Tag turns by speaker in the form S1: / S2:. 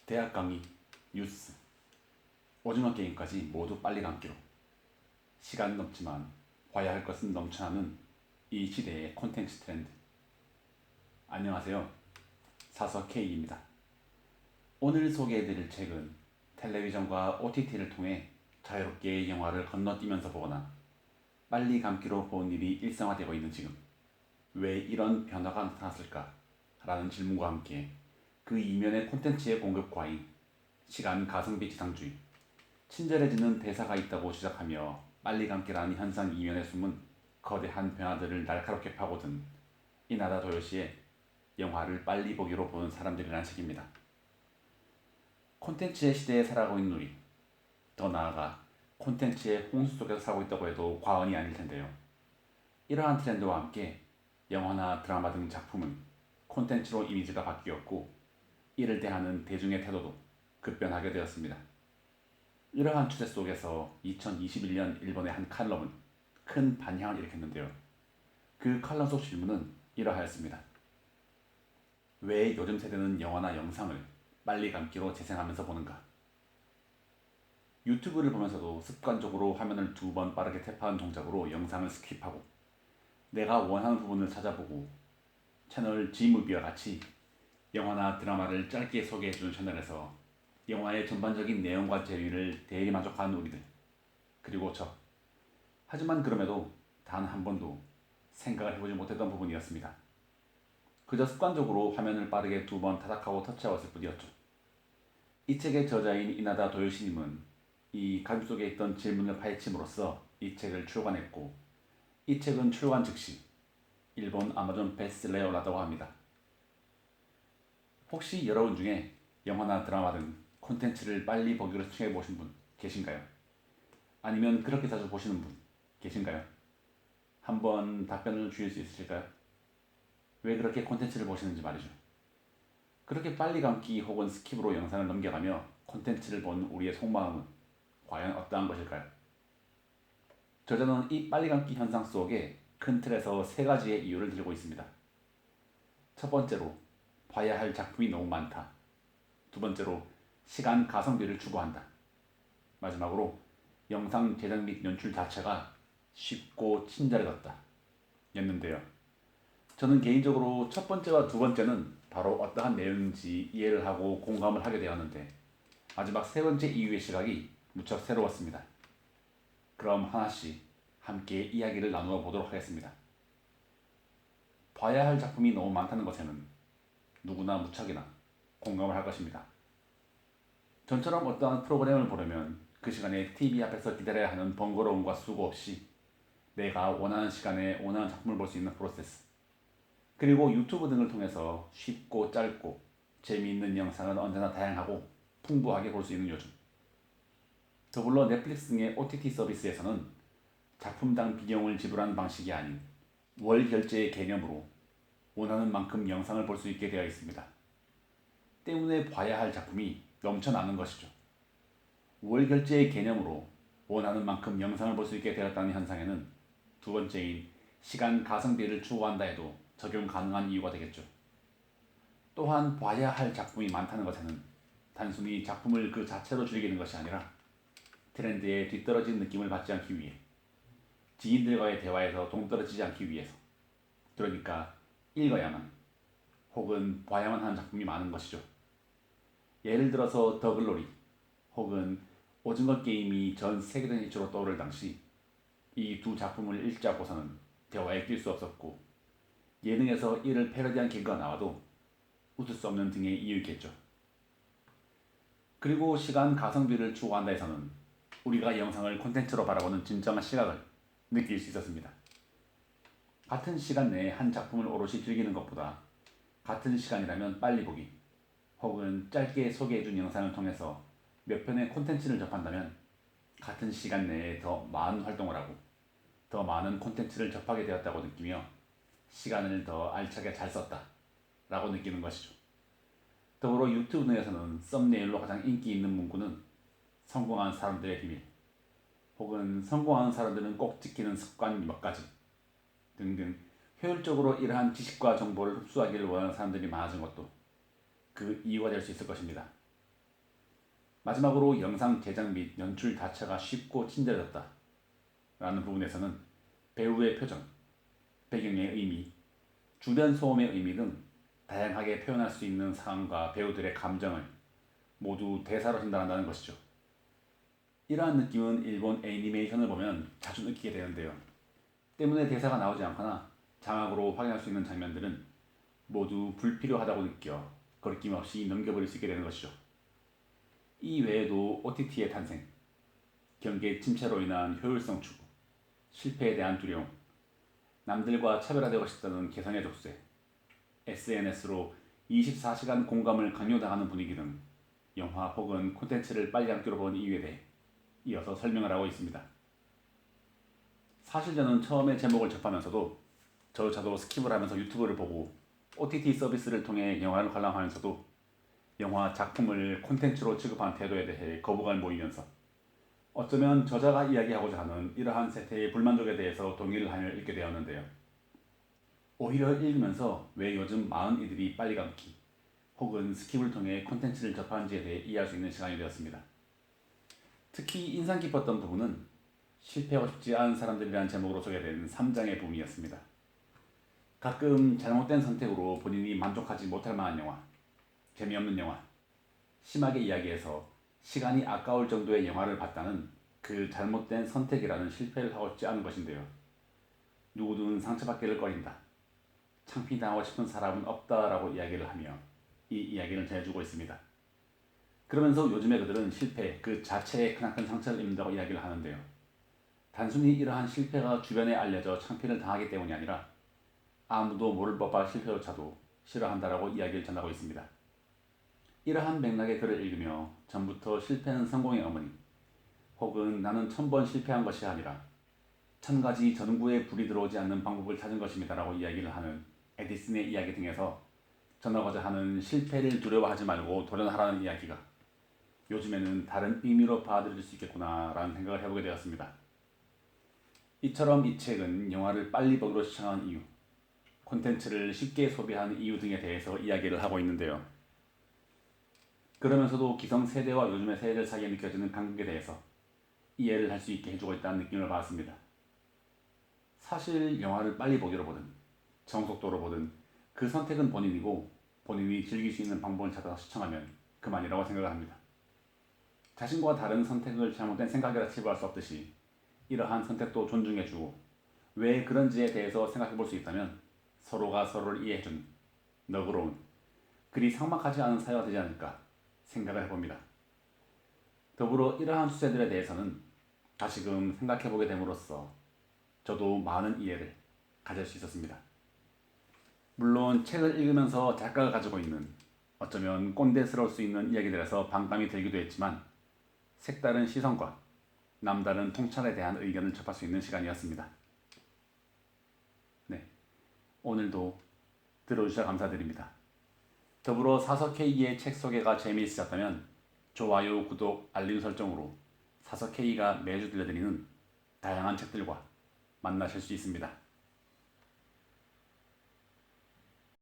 S1: 대학 강의, 뉴스, 오징어 게임까지 모두 빨리 감기로. 시간은 없지만 봐야 할 것은 넘쳐나는 이 시대의 콘텐츠 트렌드. 안녕하세요. 사서 K입니다. 오늘 소개해드릴 책은 텔레비전과 OTT를 통해 자유롭게 영화를 건너뛰면서 보거나 빨리 감기로 본 일이 일상화되고 있는 지금 왜 이런 변화가 나타났을까? 라는 질문과 함께 그 이면의 콘텐츠의 공급 과잉, 시간 가성비 지상주의, 친절해지는 대사가 있다고 주장하며 빨리 감기라는 현상 이면에 숨은 거대한 변화들을 날카롭게 파고든 이나다 도요시의 영화를 빨리 보기로 보는 사람들이라는 책입니다. 콘텐츠의 시대에 살아가고 있는 우리, 더 나아가 콘텐츠의 홍수 속에서 살고 있다고 해도 과언이 아닐 텐데요. 이러한 트렌드와 함께 영화나 드라마 등 작품은 콘텐츠로 이미지가 바뀌었고 이를 대하는 대중의 태도도 급변하게 되었습니다. 이러한 추세 속에서 2021년 일본의 한 칼럼은 큰 반향을 일으켰는데요. 그 칼럼 속 질문은 이러하였습니다. 왜 요즘 세대는 영화나 영상을 빨리 감기로 재생하면서 보는가? 유튜브를 보면서도 습관적으로 화면을 2번 빠르게 탭하는 동작으로 영상을 스킵하고 내가 원하는 부분을 찾아보고 채널 G무비와 같이 영화나 드라마를 짧게 소개해주는 채널에서 영화의 전반적인 내용과 재미를 대리만족하는 우리들, 그리고 저. 하지만 그럼에도 단 한 번도 생각을 해보지 못했던 부분이었습니다. 그저 습관적으로 화면을 빠르게 2번 타닥하고 터치하였을 뿐이었죠. 이 책의 저자인 이나다 도요시님은 이 가슴속에 있던 질문을 파헤침으로써 이 책을 출간했고, 이 책은 출간 즉시 일본 아마존 베스트셀러에 올랐다고 합니다. 혹시 여러분 중에 영화나 드라마 등 콘텐츠를 빨리 보기로 추천해 보신 분 계신가요? 아니면 그렇게 자주 보시는 분 계신가요? 한번 답변을 주실 수 있으실까요? 왜 그렇게 콘텐츠를 보시는지 말이죠. 그렇게 빨리 감기 혹은 스킵으로 영상을 넘겨가며 콘텐츠를 본 우리의 속마음은 과연 어떠한 것일까요? 저자는 이 빨리 감기 현상 속에 큰 틀에서 세 가지의 이유를 들고 있습니다. 첫 번째로 봐야 할 작품이 너무 많다. 두 번째로 시간 가성비를 추구한다. 마지막으로 영상 제작 및 연출 자체가 쉽고 친절해졌다 였는데요. 저는 개인적으로 첫 번째와 두 번째는 바로 어떠한 내용인지 이해를 하고 공감을 하게 되었는데 마지막 세 번째 이유의 시각이 무척 새로웠습니다. 그럼 하나씩 함께 이야기를 나누어 보도록 하겠습니다. 봐야 할 작품이 너무 많다는 것에는 누구나 무척이나 공감을 할 것입니다. 전처럼 어떠한 프로그램을 보려면 그 시간에 TV 앞에서 기다려야 하는 번거로움과 수고 없이 내가 원하는 시간에 원하는 작품을 볼 수 있는 프로세스, 그리고 유튜브 등을 통해서 쉽고 짧고 재미있는 영상은 언제나 다양하고 풍부하게 볼 수 있는 요즘. 더불어 넷플릭스 등의 OTT 서비스에서는 작품당 비용을 지불하는 방식이 아닌 월 결제의 개념으로 원하는 만큼 영상을 볼 수 있게 되어 있습니다. 때문에 봐야 할 작품이 넘쳐나는 것이죠. 월 결제의 개념으로 원하는 만큼 영상을 볼 수 있게 되었다는 현상에는 두 번째인 시간 가성비를 추구한다 해도 적용 가능한 이유가 되겠죠. 또한 봐야 할 작품이 많다는 것에는 단순히 작품을 그 자체로 즐기는 것이 아니라 트렌드에 뒤떨어진 느낌을 받지 않기 위해, 지인들과의 대화에서 동떨어지지 않기 위해서, 그러니까 읽어야만 혹은 봐야만 하는 작품이 많은 것이죠. 예를 들어서 더 글로리 혹은 오징어 게임이 전 세계적인 히트로 떠오를 당시 이 두 작품을 읽지 않고서는 대화에 낄 수 없었고, 예능에서 이를 패러디한 개그가 나와도 웃을 수 없는 등의 이유겠죠. 그리고 시간 가성비를 추구한다 해서는 우리가 영상을 콘텐츠로 바라보는 진정한 시각을 느낄 수 있었습니다. 같은 시간 내에 한 작품을 오롯이 즐기는 것보다 같은 시간이라면 빨리 보기 혹은 짧게 소개해준 영상을 통해서 몇 편의 콘텐츠를 접한다면 같은 시간 내에 더 많은 활동을 하고 더 많은 콘텐츠를 접하게 되었다고 느끼며 시간을 더 알차게 잘 썼다 라고 느끼는 것이죠. 더불어 유튜브 내에서는 썸네일로 가장 인기 있는 문구는 성공한 사람들의 비밀 혹은 성공하는 사람들은 꼭 지키는 습관 몇 가지 등등 효율적으로 이러한 지식과 정보를 흡수하기를 원하는 사람들이 많아진 것도 그 이유가 될 수 있을 것입니다. 마지막으로 영상 제작 및 연출 자체가 쉽고 친절해졌다 라는 부분에서는 배우의 표정, 배경의 의미, 주변 소음의 의미 등 다양하게 표현할 수 있는 상황과 배우들의 감정을 모두 대사로 전달한다는 것이죠. 이러한 느낌은 일본 애니메이션을 보면 자주 느끼게 되는데요. 때문에 대사가 나오지 않거나 자막으로 확인할 수 있는 장면들은 모두 불필요하다고 느껴 거리낌없이 넘겨버릴 수 있게 되는 것이죠. 이 외에도 OTT의 탄생, 경계 침체로 인한 효율성 추구, 실패에 대한 두려움, 남들과 차별화되고 싶다는 개성의 족쇄, SNS로 24시간 공감을 강요당하는 분위기 등 영화 혹은 콘텐츠를 빨리 함께로 본 이유에 대해 이어서 설명을 하고 있습니다. 사실 저는 처음에 제목을 접하면서도 저조차도 스킵을 하면서 유튜브를 보고 OTT 서비스를 통해 영화를 관람하면서도 영화 작품을 콘텐츠로 취급하는 태도에 대해 거부감을 보이면서 어쩌면 저자가 이야기하고자 하는 이러한 세태의 불만족에 대해서 동의를 하며 읽게 되었는데요. 오히려 읽으면서 왜 요즘 많은 이들이 빨리 감기 혹은 스킵을 통해 콘텐츠를 접하는지에 대해 이해할 수 있는 시간이 되었습니다. 특히 인상 깊었던 부분은 실패하고 싶지 않은 사람들이라는 제목으로 소개된 3장의 부분이었습니다. 가끔 잘못된 선택으로 본인이 만족하지 못할 만한 영화, 재미없는 영화, 심하게 이야기해서 시간이 아까울 정도의 영화를 봤다는 그 잘못된 선택이라는 실패를 하고 싶지 않은 것인데요. 누구든 상처받기를 꺼린다. 창피당하고 싶은 사람은 없다라고 이야기를 하며 이 이야기를 전해주고 있습니다. 그러면서 요즘에 그들은 실패 그 자체에 크나큰 상처를 입는다고 이야기를 하는데요. 단순히 이러한 실패가 주변에 알려져 창피를 당하기 때문이 아니라 아무도 모를 법한 실패조차도 싫어한다라고 이야기를 전하고 있습니다. 이러한 맥락의 글을 읽으며 전부터 실패는 성공의 어머니 혹은 나는 1000번 실패한 것이 아니라 1000가지 전구에 불이 들어오지 않는 방법을 찾은 것입니다 라고 이야기를 하는 에디슨의 이야기 등에서 전하고자 하는 실패를 두려워하지 말고 도전하라는 이야기가 요즘에는 다른 의미로 받아들일 수 있겠구나 라는 생각을 해보게 되었습니다. 이처럼 이 책은 영화를 빨리 보기로 시청한 이유, 콘텐츠를 쉽게 소비하는 이유 등에 대해서 이야기를 하고 있는데요. 그러면서도 기성세대와 요즘의 세대들 사이에 느껴지는 간극에 대해서 이해를 할 수 있게 해주고 있다는 느낌을 받았습니다. 사실 영화를 빨리 보기로 보든 정속도로 보든 그 선택은 본인이고 본인이 즐길 수 있는 방법을 찾아서 시청하면 그만이라고 생각을 합니다. 자신과 다른 선택을 잘못된 생각이라 치부할 수 없듯이 이러한 선택도 존중해주고 왜 그런지에 대해서 생각해볼 수 있다면 서로가 서로를 이해해주는 너그러운 그리 삭막하지 않은 사회가 되지 않을까 생각을 해봅니다. 더불어 이러한 주제들에 대해서는 다시금 생각해보게 됨으로써 저도 많은 이해를 가질 수 있었습니다. 물론 책을 읽으면서 작가가 가지고 있는 어쩌면 꼰대스러울 수 있는 이야기들에서 반감이 들기도 했지만 색다른 시선과 남다른 통찰에 대한 의견을 접할 수 있는 시간이었습니다. 네, 오늘도 들어주셔서 감사드립니다. 더불어 사석K의 책 소개가 재미있으셨다면 좋아요, 구독, 알림 설정으로 사석K가 매주 들려드리는 다양한 책들과 만나실 수 있습니다.